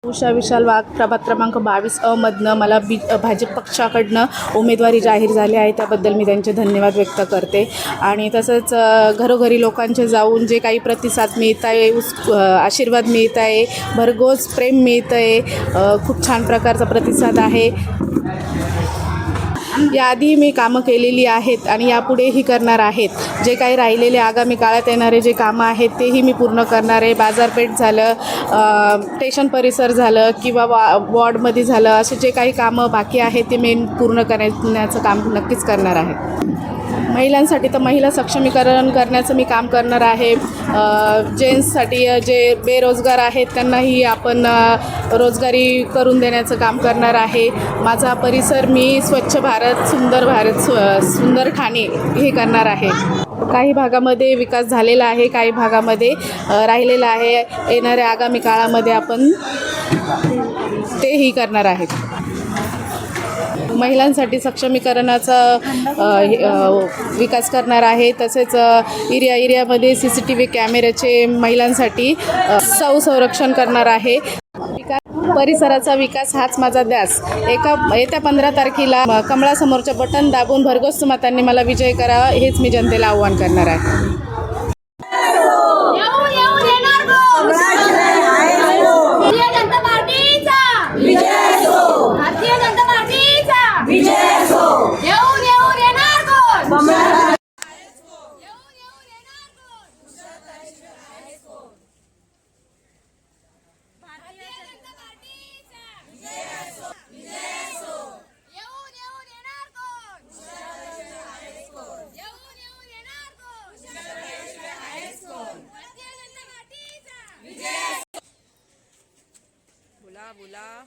उषा विशाल वाघ प्रभाग क्रमांक 22 अ मधनं मला भाजप पक्षाकडनं उमेदवारी जाहीर झाली आहे. त्याबद्दल मी त्यांचे धन्यवाद व्यक्त करते. आणि तसंच घरोघरी लोकांचे जाऊन जे काही प्रतिसाद मिळत आहे, आशीर्वाद मिळत आहे, भरघोस प्रेम मिळतं आहे, खूप छान प्रकारचा प्रतिसाद आहे. याआधी मी कामं केलेली आहेत आणि यापुढेही करणार आहेत. जे काही राहिलेले आगामी काळात येणारे जे कामं आहेत तेही मी पूर्ण करणार आहे. बाजारपेठ झालं, स्टेशन परिसर झालं किंवा वॉर्डमध्ये झालं, असे जे काही कामं बाकी आहेत ते मी पूर्ण करण्याचं काम नक्कीच करणार आहे. महिलांसाठी तर महिला सक्षमीकरण करण्याचं मी काम करणार आहे. जेंट्ससाठी जे बेरोजगार आहेत त्यांनाही आपण रोजगारी करून देण्याचं काम करणार आहे. माझा परिसर मी स्वच्छ भारत, सुंदर भारत, सुंदर ठाणे हे करणार आहे. काही भागामध्ये विकास झालेला आहे, काही भागामध्ये राहिलेला आहे. येणाऱ्या आगामी काळामध्ये आपण तेही करणार आहेत. महिलांसाठी सक्षमीकरणाचा विकास करणार आहे. तसेच एरियामध्ये CCTV कॅमेऱ्याचे महिलांसाठी संरक्षण करणार आहे. परिसराचा विकास हाच माझा ध्यास. येत्या 15 तारखेला कमळासमोरचं बटन दाबून भरघोस मतांनी मला विजय करावा, हेच मी जनतेला आव्हान करणार आहे. बोला.